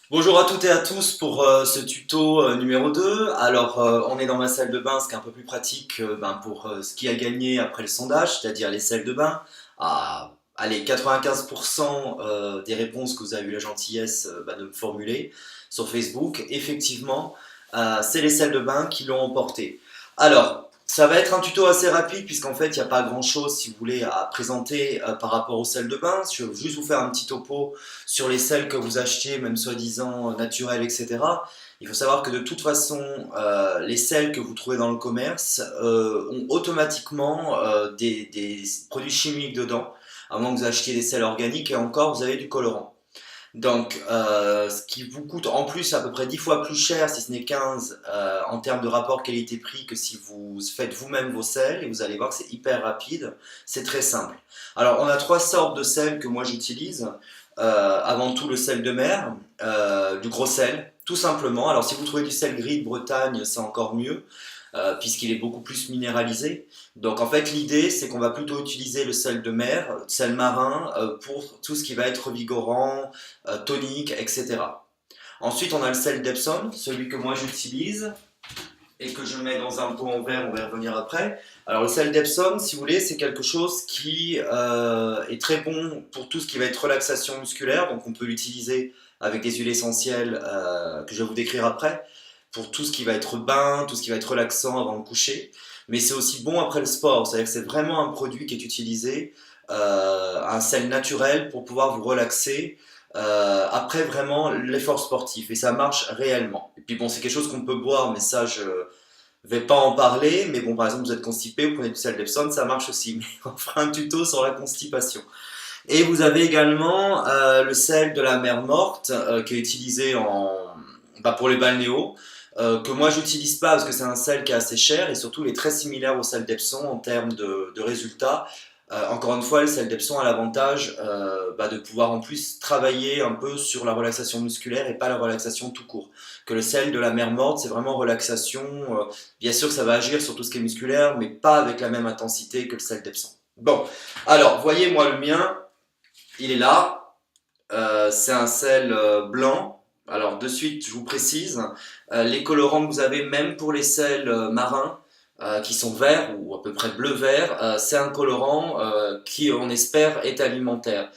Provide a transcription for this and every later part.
Bonjour à toutes et à tous pour ce tuto numéro 2. Alors, on est dans ma salle de bain, ce qui est un peu plus pratique pour ce qui a gagné après le sondage, c'est-à-dire les salles de bain. Allez, 95% des réponses que vous avez eu la gentillesse de me formuler sur Facebook, effectivement, c'est les salles de bain qui l'ont emporté. Alors, ça va être un tuto assez rapide puisqu'en fait, il n'y a pas grand-chose, si vous voulez, à présenter par rapport aux salles de bain. Je vais juste vous faire un petit topo sur les sels que vous achetez, même soi-disant naturels, etc. Il faut savoir que de toute façon, les sels que vous trouvez dans le commerce ont automatiquement des produits chimiques dedans, à moins que vous achetiez des sels organiques et encore vous avez du colorant. Donc, ce qui vous coûte en plus à peu près 10 fois plus cher, si ce n'est 15, en termes de rapport qualité-prix que si vous faites vous-même vos sels, et vous allez voir que c'est hyper rapide, c'est très simple. Alors, on a trois sortes de sels que moi j'utilise. Avant tout le sel de mer, du gros sel, tout simplement. Alors si vous trouvez du sel gris de Bretagne, c'est encore mieux, puisqu'il est beaucoup plus minéralisé. Donc en fait l'idée c'est qu'on va plutôt utiliser le sel de mer, sel marin, pour tout ce qui va être revigorant, tonique, etc. Ensuite on a le sel d'Epsom, celui que moi j'utilise et que je mets dans un pot en verre, on va y revenir après. Alors le sel d'Epsom, si vous voulez, c'est quelque chose qui est très bon pour tout ce qui va être relaxation musculaire, donc on peut l'utiliser avec des huiles essentielles que je vais vous décrire après, pour tout ce qui va être bain, tout ce qui va être relaxant avant le coucher. Mais c'est aussi bon après le sport, c'est-à-dire que c'est vraiment un produit qui est utilisé, un sel naturel pour pouvoir vous relaxer après vraiment l'effort sportif et ça marche réellement. Et puis bon, c'est quelque chose qu'on peut boire, mais ça je vais pas en parler. Mais bon, par exemple, vous êtes constipé, vous prenez du sel d'Epsom, ça marche aussi. Mais on fera un tuto sur la constipation. Et vous avez également le sel de la mer Morte qui est utilisé pour les balnéos. Que moi j'utilise pas parce que c'est un sel qui est assez cher et surtout il est très similaire au sel d'Epsom en termes de résultats. Encore une fois, le sel d'Epsom a l'avantage de pouvoir en plus travailler un peu sur la relaxation musculaire et pas la relaxation tout court. Que le sel de la mer Morte, c'est vraiment relaxation. Bien sûr que ça va agir sur tout ce qui est musculaire, mais pas avec la même intensité que le sel d'Epsom. Bon, alors voyez moi le mien, il est là. C'est un sel blanc. Alors de suite, je vous précise, les colorants que vous avez, même pour les sels marins, qui sont verts ou à peu près bleu-vert, c'est un colorant qui, on espère, est alimentaire.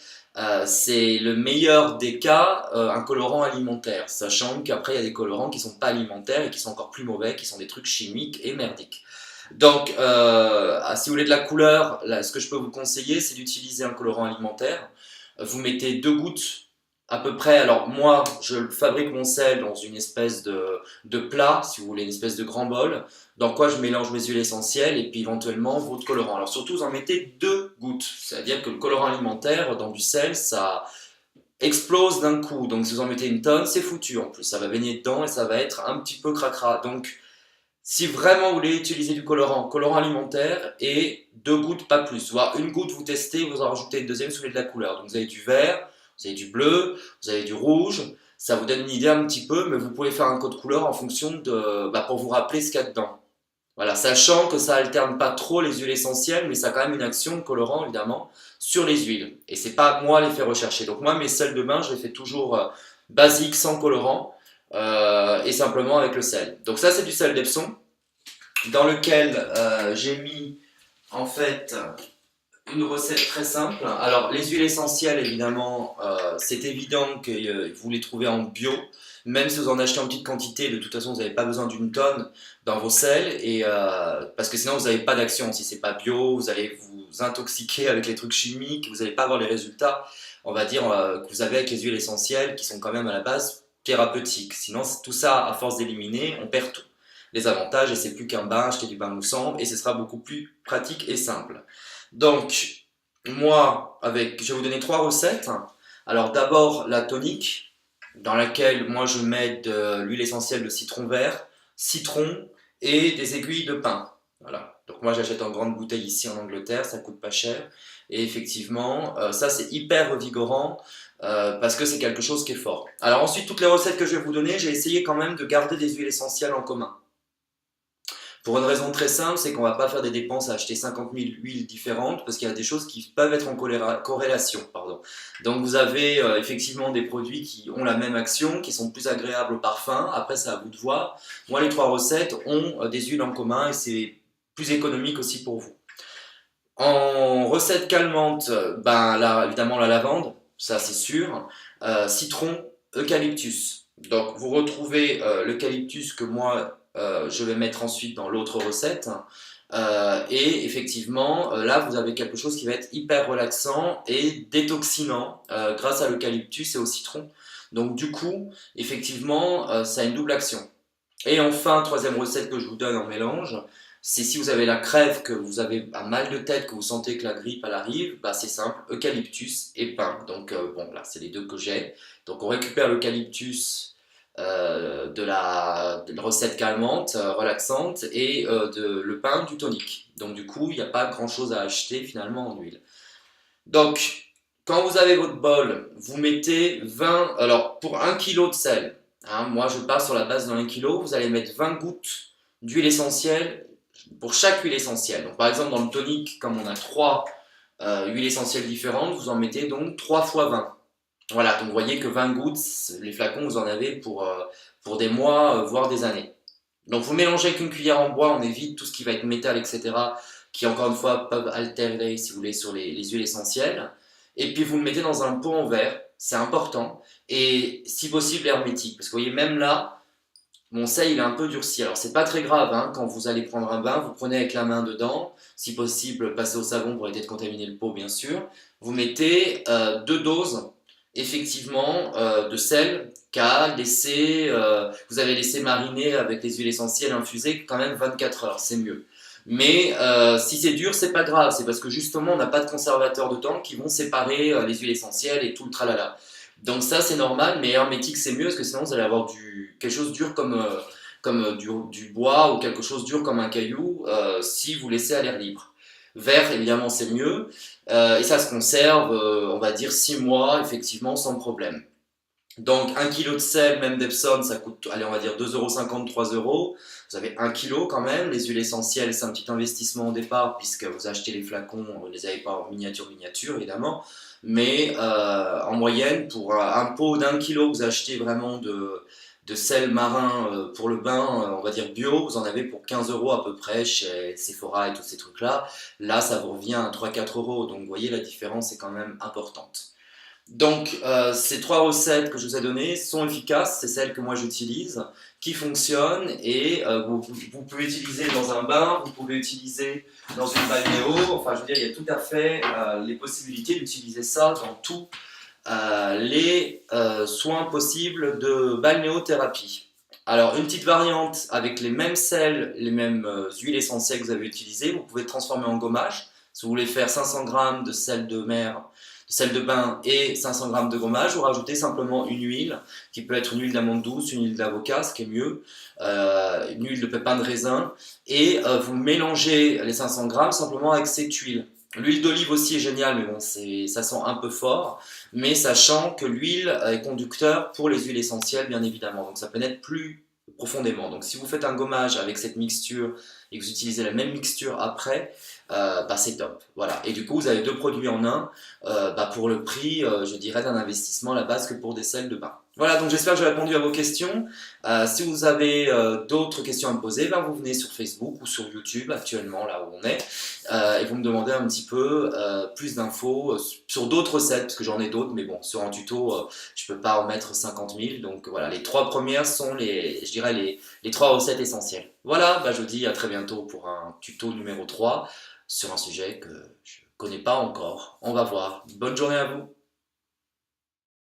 C'est le meilleur des cas, un colorant alimentaire, sachant qu'après il y a des colorants qui sont pas alimentaires et qui sont encore plus mauvais, qui sont des trucs chimiques et merdiques. Donc, si vous voulez de la couleur, là, ce que je peux vous conseiller, c'est d'utiliser un colorant alimentaire. Vous mettez deux gouttes à peu près. Alors moi, je fabrique mon sel dans une espèce de plat, si vous voulez, une espèce de grand bol, dans quoi je mélange mes huiles essentielles et puis éventuellement votre colorant. Alors surtout, vous en mettez deux gouttes, c'est-à-dire que le colorant alimentaire dans du sel, ça explose d'un coup. Donc si vous en mettez une tonne, c'est foutu en plus. Ça va baigner dedans et ça va être un petit peu cracra. Donc si vraiment vous voulez utiliser du colorant, colorant alimentaire et deux gouttes, pas plus. Voire une goutte, vous testez, vous en rajoutez une deuxième si vous voulez de la couleur. Donc vous avez du vert, vous avez du bleu, vous avez du rouge. Ça vous donne une idée un petit peu, mais vous pouvez faire un code couleur en fonction pour vous rappeler ce qu'il y a dedans. Voilà, sachant que ça alterne pas trop les huiles essentielles, mais ça a quand même une action colorant évidemment sur les huiles. Et c'est pas moi les faire rechercher. Donc moi mes sels de bain, je les fais toujours basiques, sans colorant, et simplement avec le sel. Donc ça c'est du sel d'Epsom dans lequel j'ai mis en fait une recette très simple. Alors les huiles essentielles évidemment, c'est évident que vous les trouvez en bio. Même si vous en achetez en petite quantité, de toute façon vous n'avez pas besoin d'une tonne dans vos sels et parce que sinon vous n'avez pas d'action. Si c'est pas bio, vous allez vous intoxiquer avec les trucs chimiques, vous n'allez pas avoir les résultats, on va dire, que vous avez avec les huiles essentielles qui sont quand même à la base thérapeutiques. Sinon tout ça, à force d'éliminer, on perd tout les avantages et c'est plus qu'un bain, acheter du bain moussant et ce sera beaucoup plus pratique et simple. Donc, moi, je vais vous donner trois recettes. Alors d'abord la tonique, dans laquelle moi je mets de l'huile essentielle de citron vert, citron et des aiguilles de pin. Voilà. Donc moi j'achète en grande bouteille ici en Angleterre, ça coûte pas cher. Et effectivement, ça c'est hyper revigorant parce que c'est quelque chose qui est fort. Alors ensuite, toutes les recettes que je vais vous donner, j'ai essayé quand même de garder des huiles essentielles en commun. Pour une raison très simple, c'est qu'on ne va pas faire des dépenses à acheter 50 000 huiles différentes parce qu'il y a des choses qui peuvent être en corrélation. Pardon. Donc vous avez effectivement des produits qui ont la même action, qui sont plus agréables au parfum. Après, c'est à vous de voir. Moi, les trois recettes ont des huiles en commun et c'est plus économique aussi pour vous. En recette calmante, ben là, évidemment la lavande, ça c'est sûr. Citron, eucalyptus. Donc vous retrouvez l'eucalyptus que moi je vais mettre ensuite dans l'autre recette. Et effectivement, là vous avez quelque chose qui va être hyper relaxant et détoxinant grâce à l'eucalyptus et au citron. Donc du coup, effectivement, ça a une double action. Et enfin, troisième recette que je vous donne en mélange, c'est si vous avez la crève, que vous avez un mal de tête, que vous sentez que la grippe elle arrive, bah c'est simple, eucalyptus et pain. Donc bon, là c'est les deux que j'ai. Donc on récupère l'eucalyptus de la recette calmante, relaxante, et le pain du tonique. Donc du coup, il n'y a pas grand chose à acheter finalement en huile. Donc, quand vous avez votre bol, vous mettez 20, alors pour 1 kg de sel, hein, moi je pars sur la base de 1 kg, vous allez mettre 20 gouttes d'huile essentielle pour chaque huile essentielle. Donc par exemple dans le tonique, comme on a 3 huiles essentielles différentes, vous en mettez donc 3 fois 20. Voilà, donc vous voyez que 20 gouttes, les flacons, vous en avez pour des mois, voire des années. Donc vous mélangez avec une cuillère en bois, on évite tout ce qui va être métal, etc., qui encore une fois peuvent altérer, si vous voulez, sur les huiles essentielles. Et puis vous le mettez dans un pot en verre, c'est important, et si possible hermétique, parce que vous voyez, même là, mon sel il est un peu durci. Alors c'est pas très grave, hein, quand vous allez prendre un bain, vous prenez avec la main dedans, si possible passez au savon pour éviter de contaminer le pot bien sûr. Vous mettez 2 doses effectivement de sel qu'a laissé, vous avez laissé mariner avec les huiles essentielles infusées quand même 24 heures, c'est mieux. Mais si c'est dur, c'est pas grave, c'est parce que justement on n'a pas de conservateur dedans qui vont séparer les huiles essentielles et tout le tralala. Donc ça c'est normal, mais hermétique c'est mieux parce que sinon vous allez avoir quelque chose dur comme du bois ou quelque chose dur comme un caillou si vous laissez à l'air libre. Vert évidemment c'est mieux et ça se conserve on va dire 6 mois effectivement sans problème. Donc 1 kg de sel, même d'Epsom, ça coûte, allez, on va dire 2,50 €, 3 euros. Vous avez 1 kg quand même. Les huiles essentielles, c'est un petit investissement au départ, puisque vous achetez les flacons, vous ne les avez pas en miniature, évidemment. Mais en moyenne, pour un pot d'1 kg que vous achetez vraiment de sel marin pour le bain, on va dire bio, vous en avez pour 15 euros à peu près chez Sephora et tous ces trucs-là. Là, ça vous revient à 3-4 euros. Donc vous voyez, la différence est quand même importante. Donc, ces trois recettes que je vous ai données sont efficaces, c'est celles que moi j'utilise, qui fonctionnent et vous pouvez utiliser dans un bain, vous pouvez utiliser dans une balnéo, enfin je veux dire, il y a tout à fait les possibilités d'utiliser ça dans tous les soins possibles de balnéothérapie. Alors, une petite variante avec les mêmes sels, les mêmes huiles essentielles que vous avez utilisées, vous pouvez transformer en gommage. Si vous voulez faire 500 g de sel de mer, sel de bain et 500 g de gommage, vous rajoutez simplement une huile, qui peut être une huile d'amande douce, une huile d'avocat, ce qui est mieux, une huile de pépin de raisin, et vous mélangez les 500 g simplement avec cette huile. L'huile d'olive aussi est géniale, mais bon, ça sent un peu fort, mais sachant que l'huile est conducteur pour les huiles essentielles, bien évidemment, donc ça pénètre plus profondément. Donc si vous faites un gommage avec cette mixture et que vous utilisez la même mixture après, bah, c'est top. Voilà. Et du coup, vous avez 2 produits en un bah, pour le prix, je dirais, d'un investissement à la base que pour des sels de bain. Voilà, donc j'espère que j'ai répondu à vos questions. Si vous avez d'autres questions à me poser, ben, vous venez sur Facebook ou sur YouTube, actuellement là où on est, et vous me demandez un petit peu plus d'infos sur d'autres recettes, parce que j'en ai d'autres, mais bon, sur un tuto, je peux pas en mettre 50 000. Donc voilà, les 3 premières sont je dirais les 3 recettes essentielles. Voilà, bah, je vous dis à très bientôt pour un tuto numéro 3 sur un sujet que je connais pas encore. On va voir. Bonne journée à vous.